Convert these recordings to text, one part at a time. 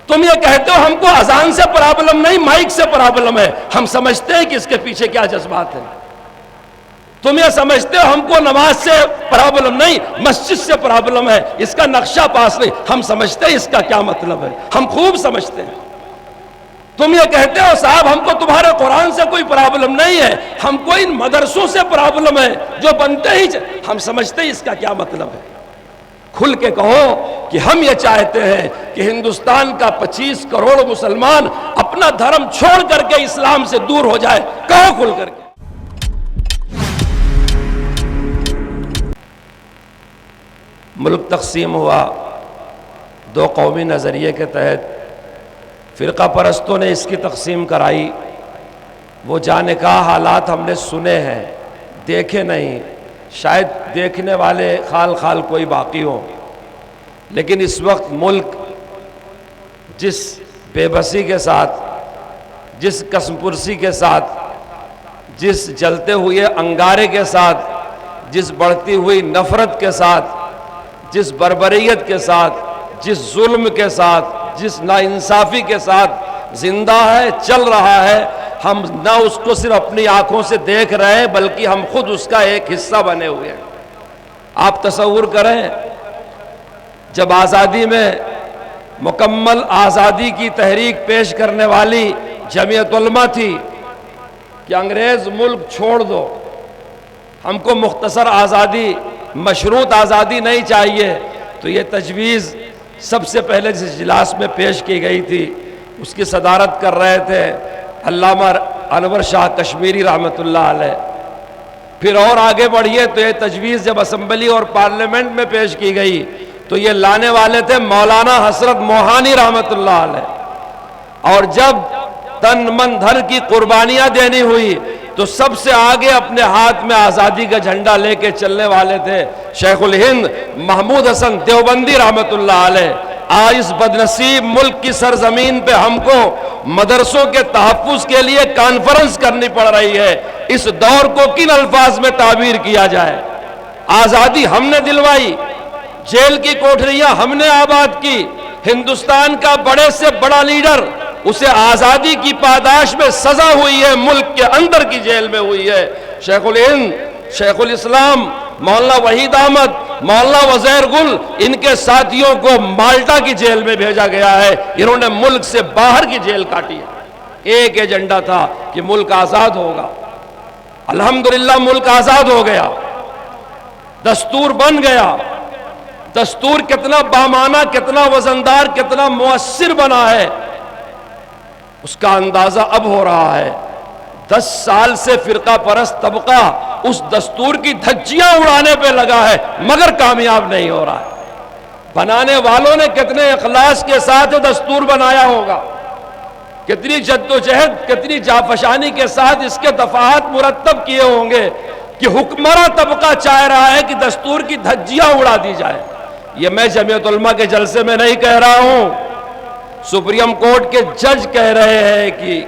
تم یہ کہتے ہو ہم کو اذان سے پرابلم نہیں، مائک سے پرابلم ہے، ہم سمجھتے ہیں کہ اس کے پیچھے کیا جذبات ہیں۔ تم یہ سمجھتے ہو ہم کو نماز سے پرابلم نہیں، مسجد سے پرابلم ہے، اس کا نقشہ پاس نہیں، ہم سمجھتے ہیں اس کا کیا مطلب ہے، ہم خوب سمجھتے ہیں۔ تم یہ کہتے ہو صاحب ہم کو تمہارے قرآن سے کوئی پرابلم نہیں ہے، ہم کو ان مدرسوں سے پرابلم ہے جو بنتے ہی ہم سمجھتے ہیں اس کا کیا مطلب ہے۔ کھل کے کہو کہ ہم یہ چاہتے ہیں کہ ہندوستان کا 25 کروڑ مسلمان اپنا دھرم چھوڑ کر کے اسلام سے دور ہو جائے، کہو کھل کر کے۔ ملک تقسیم ہوا دو قومی نظریے کے تحت، فرقہ پرستوں نے اس کی تقسیم کرائی۔ وہ جانے کا حالات ہم نے سنے ہیں، دیکھے نہیں، شاید دیکھنے والے خال خال کوئی باقی ہو، لیکن اس وقت ملک جس بے بسی کے ساتھ، جس قسم پرسی کے ساتھ، جس جلتے ہوئے انگارے کے ساتھ، جس بڑھتی ہوئی نفرت کے ساتھ، جس بربریت کے ساتھ، جس ظلم کے ساتھ، جس ناانصافی کے ساتھ زندہ ہے، چل رہا ہے، ہم نہ اس کو صرف اپنی آنکھوں سے دیکھ رہے ہیں بلکہ ہم خود اس کا ایک حصہ بنے ہوئے ہیں۔ آپ تصور کریں جب آزادی میں مکمل آزادی کی تحریک پیش کرنے والی جمعیت علماء تھی کہ انگریز ملک چھوڑ دو، ہم کو مختصر آزادی، مشروط آزادی نہیں چاہیے، تو یہ تجویز سب سے پہلے جس اجلاس میں پیش کی گئی تھی اس کی صدارت کر رہے تھے علامہ انور شاہ کشمیری رحمۃ اللہ علیہ۔ پھر اور آگے بڑھیے تو یہ تجویز جب اسمبلی اور پارلیمنٹ میں پیش کی گئی تو یہ لانے والے تھے مولانا حسرت موہانی رحمۃ اللہ علیہ، اور جب تن من دھن کی قربانیاں دینی ہوئی تو سب سے آگے اپنے ہاتھ میں آزادی کا جھنڈا لے کے چلنے والے تھے شیخ الہند محمود حسن دیوبندی رحمۃ اللہ علیہ۔ آج اس بدنصیب ملک کی سرزمین پہ ہم کو مدرسوں کے تحفظ کے لیے کانفرنس کرنی پڑ رہی ہے، اس دور کو کن الفاظ میں تعبیر کیا جائے؟ آزادی ہم نے دلوائی، جیل کی کوٹھریاں ہم نے آباد کی، ہندوستان کا بڑے سے بڑا لیڈر، اسے آزادی کی پاداش میں سزا ہوئی ہے، ملک کے اندر کی جیل میں ہوئی ہے۔ شیخ الہند، شیخ الاسلام، مولانا وحید احمد، مولانا وزیر گل، ان کے ساتھیوں کو مالٹا کی جیل میں بھیجا گیا ہے، انہوں نے ملک سے باہر کی جیل کاٹی ہے۔ ایک ایجنڈا تھا کہ ملک آزاد ہوگا، الحمدللہ ملک آزاد ہو گیا، دستور بن گیا۔ دستور کتنا بامانہ، کتنا وزندار، کتنا مؤثر بنا ہے، اس کا اندازہ اب ہو رہا ہے۔ 10 سال سے فرقہ پرست طبقہ اس دستور کی دھجیاں اڑانے پہ لگا ہے مگر کامیاب نہیں ہو رہا ہے۔ بنانے والوں نے کتنے اخلاص کے ساتھ دستور بنایا ہوگا، کتنی جد و جہد، کتنی جافشانی کے ساتھ اس کے دفعات مرتب کیے ہوں گے کہ حکمراں طبقہ چاہ رہا ہے کہ دستور کی دھجیاں اڑا دی جائے۔ یہ میں جمعیت علماء کے جلسے میں نہیں کہہ رہا ہوں، سپریم کورٹ کے جج کہہ رہے ہیں کہ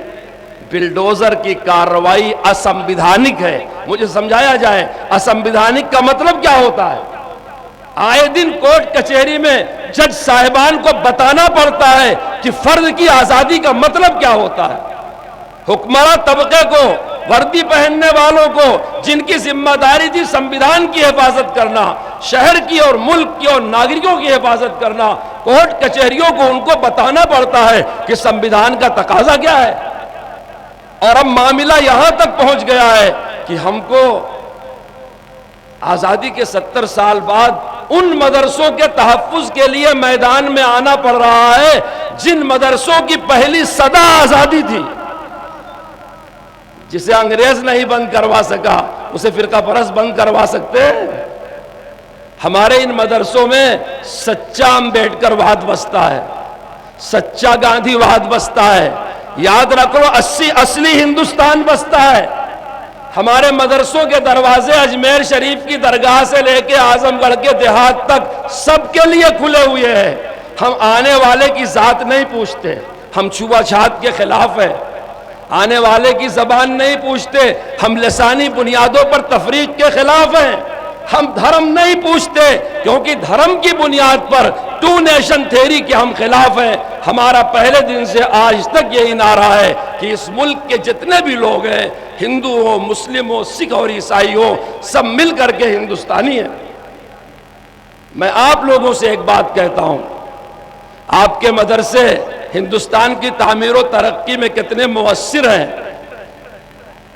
بلڈوزر کی کارروائی اسمویدھانک ہے۔ مجھے سمجھایا جائے اسمویدھانک کا مطلب کیا ہوتا ہے؟ آئے دن کورٹ کچہری میں جج صاحبان کو بتانا پڑتا ہے کہ فرد کی آزادی کا مطلب کیا ہوتا ہے۔ حکمراں طبقے کو، وردی پہننے والوں کو، جن کی ذمہ داری تھی سمویدھان کی حفاظت کرنا، شہر کی اور ملک کی اور ناگرکوں کی حفاظت کرنا، کورٹ کچہریوں کو ان کو بتانا پڑتا ہے کہ سمویدھان کا تقاضا کیا ہے۔ اور اب معاملہ یہاں تک پہنچ گیا ہے کہ ہم کو آزادی کے 70 سال بعد ان مدرسوں کے تحفظ کے لیے میدان میں آنا پڑ رہا ہے جن مدرسوں کی پہلی صدا آزادی تھی۔ جسے انگریز نہیں بند کروا سکا اسے فرقہ پرست بند کروا سکتے ہیں؟ ہمارے ان مدرسوں میں سچا امبیڈکر وحد بستا ہے، سچا گاندھی وحد بستا ہے، یاد رکھو اصلی ہندوستان بستا ہے۔ ہمارے مدرسوں کے دروازے اجمیر شریف کی درگاہ سے لے کے اعظم گڑھ کے دیہات تک سب کے لیے کھلے ہوئے ہیں۔ ہم آنے والے کی ذات نہیں پوچھتے، ہم چھوا چھات کے خلاف ہیں۔ آنے والے کی زبان نہیں پوچھتے، ہم لسانی بنیادوں پر تفریق کے خلاف ہیں۔ ہم دھرم نہیں پوچھتے کیونکہ دھرم کی بنیاد پر 2 نیشن تھیوری کے ہم خلاف ہیں۔ ہمارا پہلے دن سے آج تک یہی نعرہ ہے کہ اس ملک کے جتنے بھی لوگ ہیں، ہندو ہو، مسلم ہو، سکھ اور عیسائی ہو، سب مل کر کے ہندوستانی ہیں۔ میں آپ لوگوں سے ایک بات کہتا ہوں، آپ کے مدرسے ہندوستان کی تعمیر و ترقی میں کتنے مؤثر ہیں،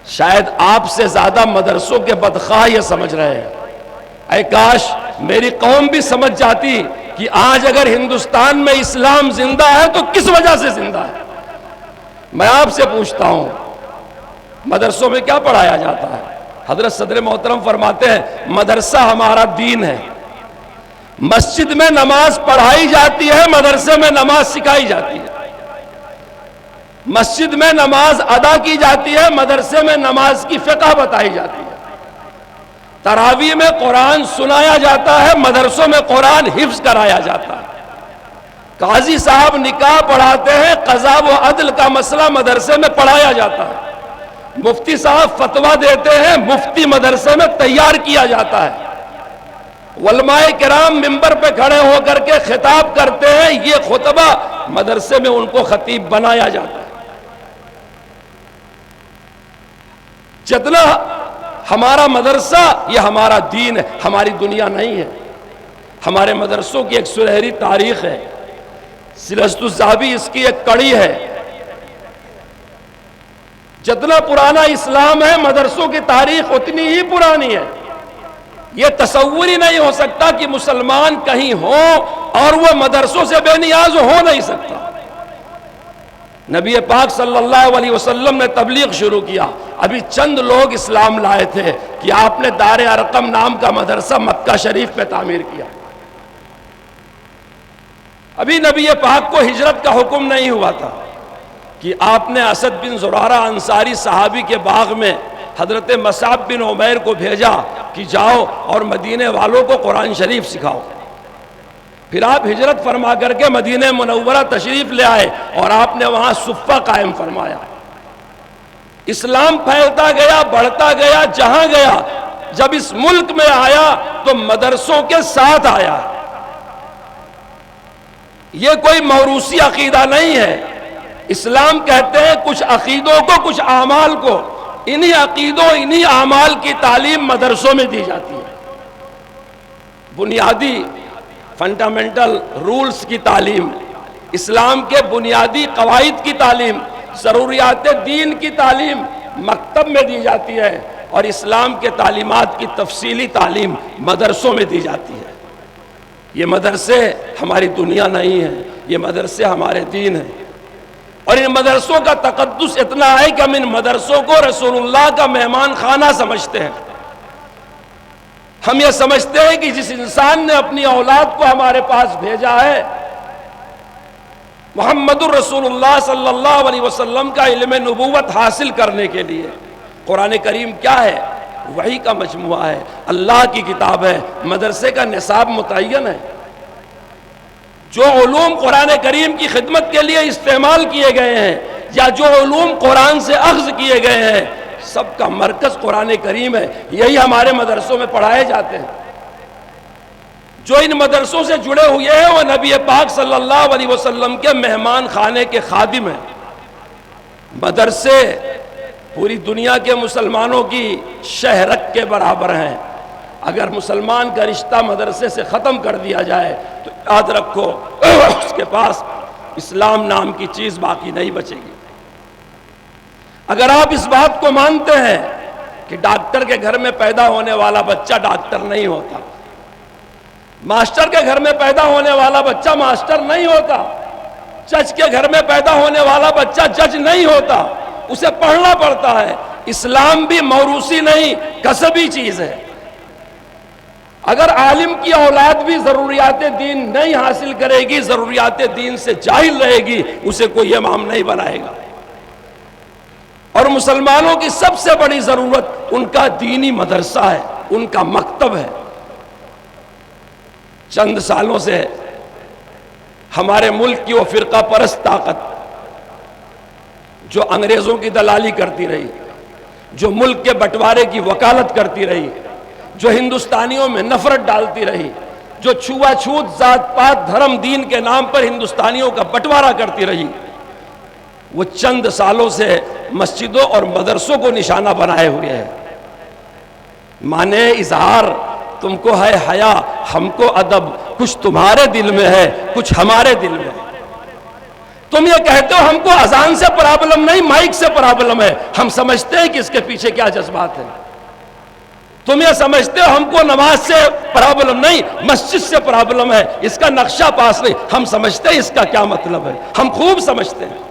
شاید آپ سے زیادہ مدرسوں کے بدخواہ یہ سمجھ رہے ہیں۔ اے کاش میری قوم بھی سمجھ جاتی کہ آج اگر ہندوستان میں اسلام زندہ ہے تو کس وجہ سے زندہ ہے۔ میں آپ سے پوچھتا ہوں، مدرسوں میں کیا پڑھایا جاتا ہے؟ حضرت صدر محترم فرماتے ہیں مدرسہ ہمارا دین ہے۔ مسجد میں نماز پڑھائی جاتی ہے، مدرسے میں نماز سکھائی جاتی ہے۔ مسجد میں نماز ادا کی جاتی ہے، مدرسے میں نماز کی فقہ بتائی جاتی ہے۔ تراویح میں قرآن سنایا جاتا ہے، مدرسوں میں قرآن حفظ کرایا جاتا ہے۔ قاضی صاحب نکاح پڑھاتے ہیں، قضا و عدل کا مسئلہ مدرسے میں پڑھایا جاتا ہے۔ مفتی صاحب فتویٰ دیتے ہیں، مفتی مدرسے میں تیار کیا جاتا ہے۔ علماء کرام منبر پہ کھڑے ہو کر کے خطاب کرتے ہیں، یہ خطبہ مدرسے میں ان کو خطیب بنایا جاتا ہے۔ جتنا ہمارا مدرسہ یہ ہمارا دین ہے، ہماری دنیا نہیں ہے۔ ہمارے مدرسوں کی ایک سنہری تاریخ ہے، سلسلۃ الذہبی اس کی ایک کڑی ہے۔ جتنا پرانا اسلام ہے مدرسوں کی تاریخ اتنی ہی پرانی ہے۔ یہ تصور ہی نہیں ہو سکتا کہ مسلمان کہیں ہو اور وہ مدرسوں سے بے نیاز ہو نہیں سکتا۔ نبی پاک صلی اللہ علیہ وسلم نے تبلیغ شروع کیا، ابھی چند لوگ اسلام لائے تھے کہ آپ نے دار ارقم نام کا مدرسہ مکہ شریف پہ تعمیر کیا۔ ابھی نبی پاک کو ہجرت کا حکم نہیں ہوا تھا کہ آپ نے اسد بن زرارہ انصاری صحابی کے باغ میں حضرت مصعب بن عمیر کو بھیجا کہ جاؤ اور مدینے والوں کو قرآن شریف سکھاؤ۔ پھر آپ ہجرت فرما کر کے مدینہ منورہ تشریف لے آئے اور آپ نے وہاں صفہ قائم فرمایا۔ اسلام پھیلتا گیا، بڑھتا گیا، جہاں گیا، جب اس ملک میں آیا تو مدرسوں کے ساتھ آیا۔ یہ کوئی موروثی عقیدہ نہیں ہے۔ اسلام کہتے ہیں کچھ عقیدوں کو، کچھ اعمال کو، انہی عقیدوں انہی اعمال کی تعلیم مدرسوں میں دی جاتی ہے۔ بنیادی فنڈامنٹل رولز کی تعلیم، اسلام کے بنیادی قواعد کی تعلیم، ضروریات دین کی تعلیم مکتب میں دی جاتی ہے، اور اسلام کے تعلیمات کی تفصیلی تعلیم مدرسوں میں دی جاتی ہے۔ یہ مدرسے ہماری دنیا نہیں ہے، یہ مدرسے ہمارے دین ہیں۔ اور ان مدرسوں کا تقدس اتنا ہے کہ ہم ان مدرسوں کو رسول اللہ کا مہمان خانہ سمجھتے ہیں۔ ہم یہ سمجھتے ہیں کہ جس انسان نے اپنی اولاد کو ہمارے پاس بھیجا ہے، محمد الرسول اللہ صلی اللہ علیہ وسلم کا علم نبوت حاصل کرنے کے لیے۔ قرآن کریم کیا ہے؟ وحی کا مجموعہ ہے، اللہ کی کتاب ہے۔ مدرسے کا نصاب متعین ہے۔ جو علوم قرآن کریم کی خدمت کے لیے استعمال کیے گئے ہیں، یا جو علوم قرآن سے اخذ کیے گئے ہیں، سب کا مرکز قرآن کریم ہے۔ یہی ہمارے مدرسوں میں پڑھائے جاتے ہیں۔ جو ان مدرسوں سے جڑے ہوئے ہیں وہ نبی پاک صلی اللہ علیہ وسلم کے مہمان خانے کے خادم ہیں۔ مدرسے پوری دنیا کے مسلمانوں کی شہرت کے برابر ہیں۔ اگر مسلمان کا رشتہ مدرسے سے ختم کر دیا جائے تو یاد رکھو اس کے پاس اسلام نام کی چیز باقی نہیں بچے گی۔ اگر آپ اس بات کو مانتے ہیں کہ ڈاکٹر کے گھر میں پیدا ہونے والا بچہ ڈاکٹر نہیں ہوتا، ماسٹر کے گھر میں پیدا ہونے والا بچہ ماسٹر نہیں ہوتا، جج کے گھر میں پیدا ہونے والا بچہ جج نہیں ہوتا، اسے پڑھنا پڑتا ہے۔ اسلام بھی موروثی نہیں، کسبی چیز ہے۔ اگر عالم کی اولاد بھی ضروریات دین نہیں حاصل کرے گی، ضروریات دین سے جاہل رہے گی، اسے کوئی امام نہیں بنائے گا۔ اور مسلمانوں کی سب سے بڑی ضرورت ان کا دینی مدرسہ ہے، ان کا مکتب ہے۔ چند سالوں سے ہمارے ملک کی وہ فرقہ پرست طاقت جو انگریزوں کی دلالی کرتی رہی، جو ملک کے بٹوارے کی وکالت کرتی رہی، جو ہندوستانیوں میں نفرت ڈالتی رہی، جو چھوا چھوت ذات پات دھرم دین کے نام پر ہندوستانیوں کا بٹوارا کرتی رہی، وہ چند سالوں سے مسجدوں اور مدرسوں کو نشانہ بنائے ہوئے ہے۔ مانے اظہار تم کو ہے حیا، ہم کو ادب، کچھ تمہارے دل میں ہے کچھ ہمارے دل میں ہے۔ تم یہ کہتے ہو ہم کو اذان سے پرابلم نہیں، مائک سے پرابلم ہے، ہم سمجھتے ہیں کہ اس کے پیچھے کیا جذبات ہیں۔ تم یہ سمجھتے ہو ہم کو نماز سے پرابلم نہیں، مسجد سے پرابلم ہے، اس کا نقشہ پاس نہیں، ہم سمجھتے ہیں اس کا کیا مطلب ہے، ہم خوب سمجھتے ہیں۔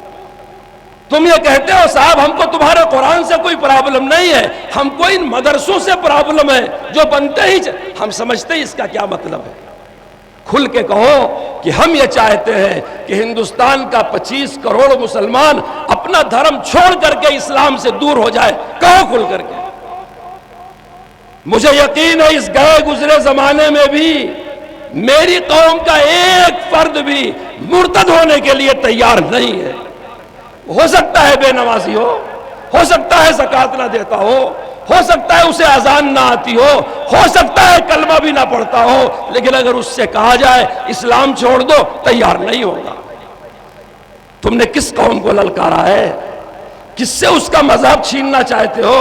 تم یہ کہتے ہو صاحب ہم کو تمہارے قرآن سے کوئی پرابلم نہیں ہے، ہم کو ان مدرسوں سے پرابلم ہے جو بنتے ہی ہم سمجھتے ہیں اس کا کیا مطلب ہے۔ کھل کے کہو کہ ہم یہ چاہتے ہیں کہ ہندوستان کا 25 کروڑ مسلمان اپنا دھرم چھوڑ کر کے اسلام سے دور ہو جائے، کہو کھل کر کے۔ مجھے یقین ہے اس گئے گزرے زمانے میں بھی میری قوم کا ایک فرد بھی مرتد ہونے کے لیے تیار نہیں ہے۔ ہو سکتا ہے بے نمازی ہو سکتا ہے زکوٰۃ نہ دیتا ہو سکتا ہے اسے اذان نہ آتی ہو سکتا ہے کلمہ بھی نہ پڑھتا ہو، لیکن اگر اس سے کہا جائے اسلام چھوڑ دو تیار نہیں ہوگا۔ تم نے کس قوم کو للکارا ہے؟ کس سے اس کا مذہب چھیننا چاہتے ہو؟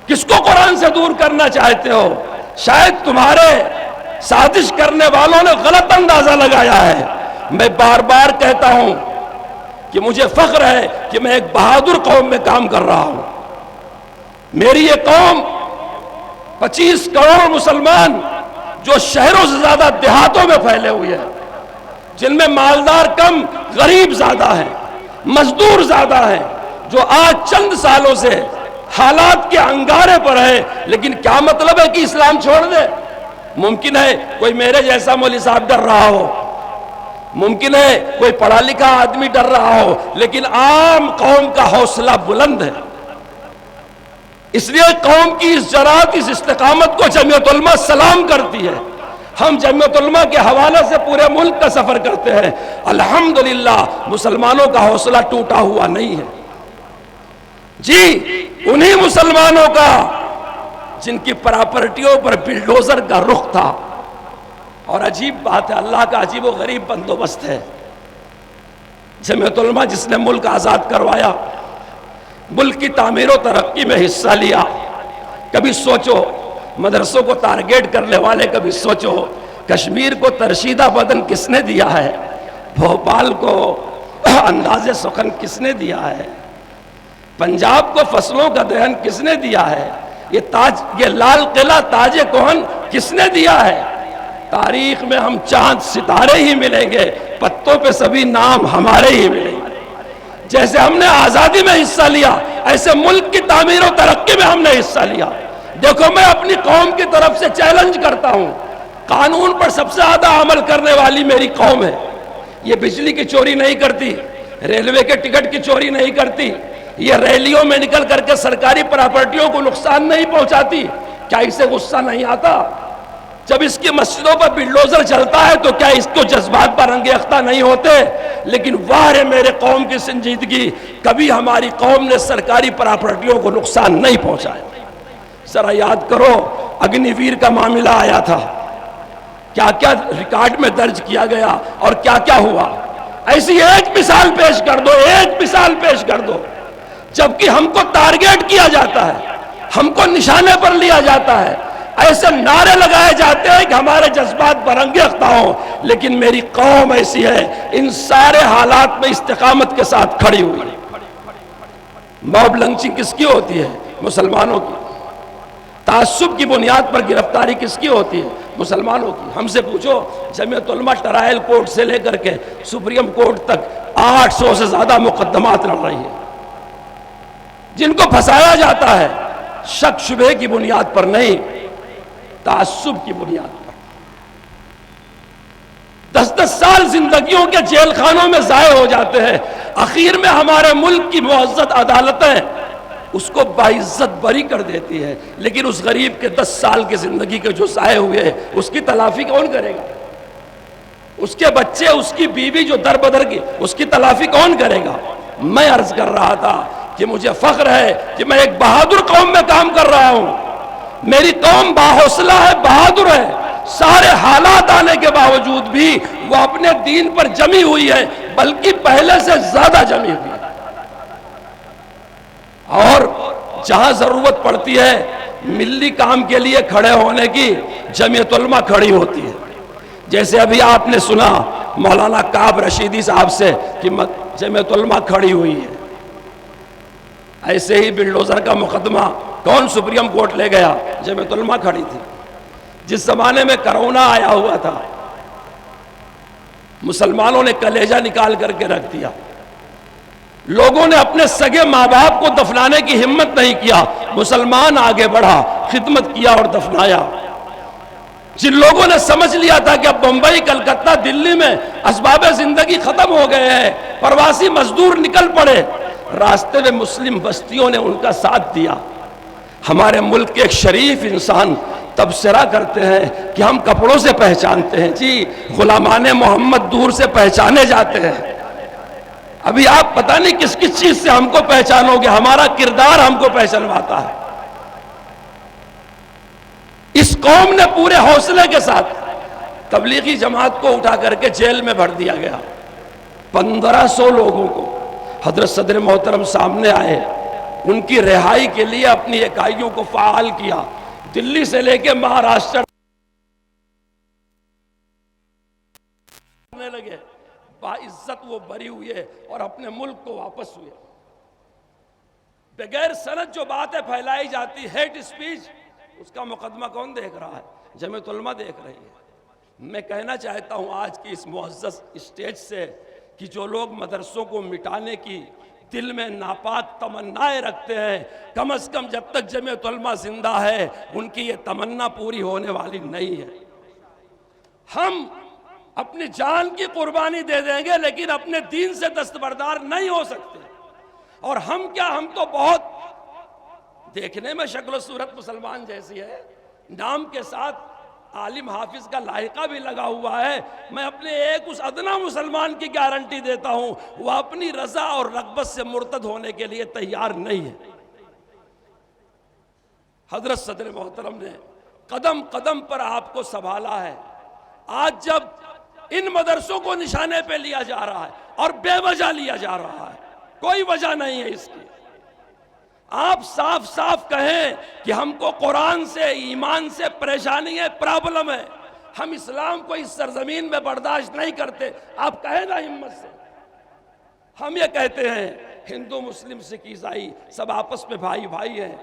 کس کو قرآن سے دور کرنا چاہتے ہو؟ شاید تمہارے سازش کرنے والوں نے غلط اندازہ لگایا ہے۔ میں بار بار کہتا ہوں کہ مجھے فخر ہے کہ میں ایک بہادر قوم میں کام کر رہا ہوں۔ میری یہ قوم 25 کروڑ مسلمان جو شہروں سے زیادہ دیہاتوں میں پھیلے ہوئے ہیں، جن میں مالدار کم غریب زیادہ ہیں، مزدور زیادہ ہیں، جو آج چند سالوں سے حالات کے انگارے پر ہے، لیکن کیا مطلب ہے کہ اسلام چھوڑ دے؟ ممکن ہے کوئی میرے جیسا مولوی صاحب ڈر رہا ہو، ممکن ہے کوئی پڑھا لکھا آدمی ڈر رہا ہو، لیکن عام قوم کا حوصلہ بلند ہے۔ اس لیے قوم کی اس جرات، اس استقامت کو جمعیت علماء سلام کرتی ہے۔ ہم جمعیت علماء کے حوالے سے پورے ملک کا سفر کرتے ہیں، الحمدللہ مسلمانوں کا حوصلہ ٹوٹا ہوا نہیں ہے۔ جی انہی مسلمانوں کا جن کی پراپرٹیوں پر بلڈوزر کا رخ تھا، اور عجیب بات ہے اللہ کا عجیب و غریب بندوبست ہے۔ جمعیت علماء جس نے ملک آزاد کروایا، ملک کی تعمیر و ترقی میں حصہ لیا، کبھی سوچو مدرسوں کو ٹارگیٹ کرنے والے، کبھی سوچو کشمیر کو ترشیدہ بدن کس نے دیا ہے، بھوپال کو انداز سخن کس نے دیا ہے، پنجاب کو فصلوں کا دہن کس نے دیا ہے، یہ لال قلعہ تاج کوہن کس نے دیا ہے۔ تاریخ میں ہم چاند ستارے ہی ملیں گے، پتوں پہ سبھی نام ہمارے ہی ملیں گے۔ جیسے ہم نے آزادی میں حصہ لیا، ایسے ملک کی تعمیر و ترقی میں ہم نے حصہ لیا۔ دیکھو میں اپنی قوم کی طرف سے چیلنج کرتا ہوں، قانون پر سب سے زیادہ عمل کرنے والی میری قوم ہے۔ یہ بجلی کی چوری نہیں کرتی، ریلوے کے ٹکٹ کی چوری نہیں کرتی، یہ ریلیوں میں نکل کر کے سرکاری پراپرٹیوں کو نقصان نہیں پہنچاتی۔ کیا اسے غصہ نہیں آتا؟ جب اس کی مسجدوں پر بلڈوزر چلتا ہے تو کیا اس کو جذبات پر رنگ اختہ نہیں ہوتے؟ لیکن واہ ہے میرے قوم کی سنجیدگی، کبھی ہماری قوم نے سرکاری پراپرٹیوں کو نقصان نہیں پہنچایا۔ ذرا یاد کرو اگنی ویر کا معاملہ آیا تھا، کیا کیا ریکارڈ میں درج کیا گیا اور کیا کیا ہوا۔ ایسی ایک مثال پیش کر دو، ایک مثال پیش کر دو، جبکہ ہم کو ٹارگیٹ کیا جاتا ہے، ہم کو نشانے پر لیا جاتا ہے، ایسے نعرے لگائے جاتے ہیں کہ ہمارے جذبات برنگے اختہ ہوں، لیکن میری قوم ایسی ہے ان سارے حالات میں استقامت کے ساتھ کھڑی ہوئی ہے۔ موب لنچنگ کس کی ہوتی ہے؟ مسلمانوں کی۔ تعصب کی بنیاد پر گرفتاری کس کی ہوتی ہے؟ مسلمانوں کی۔ ہم سے پوچھو جمعیت علماء ٹرائل کورٹ سے لے کر کے سپریم کورٹ تک 800 سے زیادہ مقدمات لڑ رہی ہے، جن کو پھنسایا جاتا ہے شک شبہ کی بنیاد پر نہیں، تعصب کی بنیاد پر۔ 10-10 سال زندگیوں کے جیل خانوں میں ضائع ہو جاتے ہیں، اخیر میں ہمارے ملک کی معزز عدالتیں اس کو باعزت بری کر دیتی ہے، لیکن اس غریب کے 10 سال کی زندگی کے جو ضائع ہوئے ہیں اس کی تلافی کون کرے گا؟ اس کے بچے، اس کی بیوی جو در بدر کی، اس کی تلافی کون کرے گا؟ میں عرض کر رہا تھا کہ مجھے فخر ہے کہ میں ایک بہادر قوم میں کام کر رہا ہوں۔ میری قوم باحوصلہ ہے، بہادر ہے، سارے حالات آنے کے باوجود بھی وہ اپنے دین پر جمی ہوئی ہے، بلکہ پہلے سے زیادہ جمی ہوئی ہے۔ اور جہاں ضرورت پڑتی ہے ملی کام کے لیے کھڑے ہونے کی، جمعیت علماء کھڑی ہوتی ہے۔ جیسے ابھی آپ نے سنا مولانا کعب رشیدی صاحب سے کہ جمعیت علماء کھڑی ہوئی ہے، ایسے ہی بلڈوزر کا مقدمہ کون سپریم کورٹ لے گیا؟ جمعیت علماء کھڑی تھی۔ جس زمانے میں کرونا آیا ہوا تھا، مسلمانوں نے کلیجہ نکال کر کے رکھ دیا، لوگوں نے اپنے سگے ماں باپ کو دفنانے کی ہمت نہیں کیا، مسلمان آگے بڑھا، خدمت کیا اور دفنایا۔ جن لوگوں نے سمجھ لیا تھا کہ اب بمبئی، کلکتہ، دلی میں اسباب زندگی ختم ہو گئے ہیں، پرواسی مزدور نکل پڑے، راستے میں مسلم بستیوں نے ان کا ساتھ دیا۔ ہمارے ملک کے ایک شریف انسان تبصرہ کرتے ہیں کہ ہم کپڑوں سے پہچانتے ہیں، جی غلامان محمد دور سے پہچانے جاتے ہیں۔ ابھی آپ پتہ نہیں کس کس چیز سے ہم کو پہچانو گے، ہمارا کردار ہم کو پہچانواتا ہے۔ اس قوم نے پورے حوصلے کے ساتھ تبلیغی جماعت کو اٹھا کر کے جیل میں بھر دیا گیا، 1500 لوگوں کو حضرت صدر محترم سامنے آئے، ان کی رہائی کے لیے اپنی اکائیوں کو فعال کیا، دلی سے لے کے مہاراشٹر لگے، باعزت وہ بری ہوئے اور اپنے ملک کو واپس ہوئے۔ بغیر سند جو باتیں پھیلائی جاتی، ہیٹ اسپیچ، اس کا مقدمہ کون دیکھ رہا ہے؟ جمعیت علماء دیکھ رہی ہے۔ میں کہنا چاہتا ہوں آج کی اس معزز اسٹیج سے کہ جو لوگ مدرسوں کو مٹانے کی دل میں ناپاک تمنائیں رکھتے ہیں، کم از کم جب تک جمعیت علماء زندہ ہے ان کی یہ تمنا پوری ہونے والی نہیں ہے۔ ہم اپنی جان کی قربانی دے دیں گے لیکن اپنے دین سے دستبردار نہیں ہو سکتے۔ اور ہم کیا، ہم تو بہت دیکھنے میں شکل و صورت مسلمان جیسی ہے، نام کے ساتھ عالم حافظ کا لاحقہ بھی لگا ہوا ہے۔ میں اپنے ایک اس ادنا مسلمان کی گارنٹی دیتا ہوں، وہ اپنی رضا اور رغبت سے مرتد ہونے کے لیے تیار نہیں ہے۔ حضرت صدر محترم نے قدم قدم پر آپ کو سنبھالا ہے۔ آج جب ان مدرسوں کو نشانے پہ لیا جا رہا ہے اور بے وجہ لیا جا رہا ہے، کوئی وجہ نہیں ہے اس کی، آپ صاف صاف کہیں کہ ہم کو قرآن سے، ایمان سے پریشانی ہے، پرابلم ہے، ہم اسلام کو اس سرزمین میں برداشت نہیں کرتے، آپ کہیں نا ہمت سے۔ ہم یہ کہتے ہیں ہندو، مسلم، سکھ، عیسائی سب آپس میں بھائی بھائی ہیں،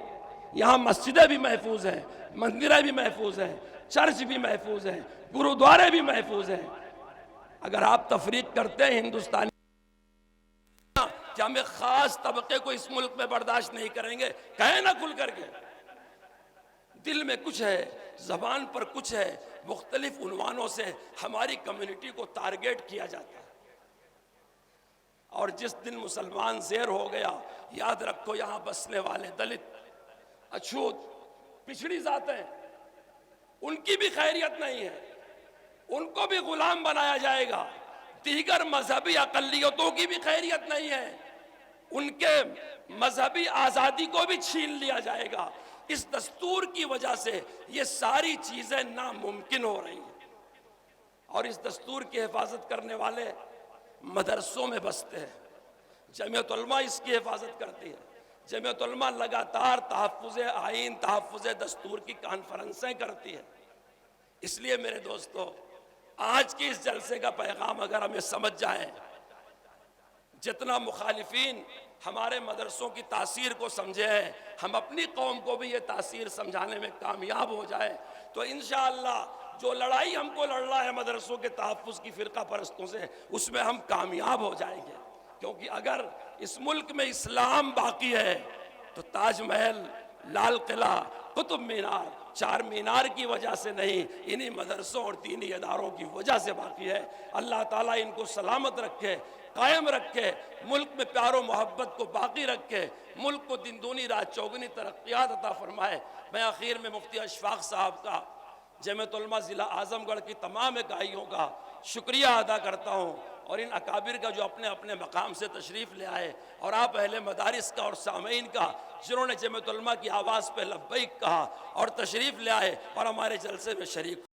یہاں مسجدیں بھی محفوظ ہیں، مندریں بھی محفوظ ہیں، چرچ بھی محفوظ ہیں، گرودوارے بھی محفوظ ہیں۔ اگر آپ تفریق کرتے ہیں ہندوستانی کہ ہم ایک خاص طبقے کو اس ملک میں برداشت نہیں کریں گے، کہیں نہ کھل کر کے، دل میں کچھ ہے، زبان پر کچھ ہے، مختلف عنوانوں سے ہماری کمیونٹی کو ٹارگیٹ کیا جاتا ہے۔ اور جس دن مسلمان زیر ہو گیا، یاد رکھو یہاں بسنے والے دلت، اچھوت، پچھڑی ذاتیں، ان کی بھی خیریت نہیں ہے، ان کو بھی غلام بنایا جائے گا، دیگر مذہبی اقلیتوں کی بھی خیریت نہیں ہے، ان کے مذہبی آزادی کو بھی چھین لیا جائے گا۔ اس دستور کی وجہ سے یہ ساری چیزیں ناممکن ہو رہی ہیں، اور اس دستور کی حفاظت کرنے والے مدرسوں میں بستے ہیں۔ جمعیت علماء اس کی حفاظت کرتی ہے۔ جمعیت علماء لگاتار تحفظ آئین، تحفظ دستور کی کانفرنسیں کرتی ہے۔ اس لیے میرے دوستو، آج کی اس جلسے کا پیغام اگر ہمیں سمجھ جائیں، جتنا مخالفین ہمارے مدرسوں کی تاثیر کو سمجھے ہیں، ہم اپنی قوم کو بھی یہ تاثیر سمجھانے میں کامیاب ہو جائے تو انشاءاللہ جو لڑائی ہم کو لڑنا ہے مدرسوں کے تحفظ کی فرقہ پرستوں سے، اس میں ہم کامیاب ہو جائیں گے۔ کیونکہ اگر اس ملک میں اسلام باقی ہے تو تاج محل، لال قلعہ، قطب مینار، چار مینار کی وجہ سے نہیں، انہی مدرسوں اور دینی اداروں کی وجہ سے باقی ہے۔ اللہ تعالیٰ ان کو سلامت رکھے، قائم رکھے، ملک میں پیار و محبت کو باقی رکھے، ملک کو دن دونی رات چوگنی ترقیات عطا فرمائے۔ میں آخر میں مفتی اشفاق صاحب کا، جمعیت علماء ضلع اعظم گڑھ کی تمام اکائیوں کا شکریہ ادا کرتا ہوں، اور ان اکابر کا جو اپنے اپنے مقام سے تشریف لے آئے، اور آپ اہل مدارس کا اور سامعین کا جنہوں نے جمعیت علماء کی آواز پہ لبیک کہا اور تشریف لے آئے اور ہمارے جلسے میں شریک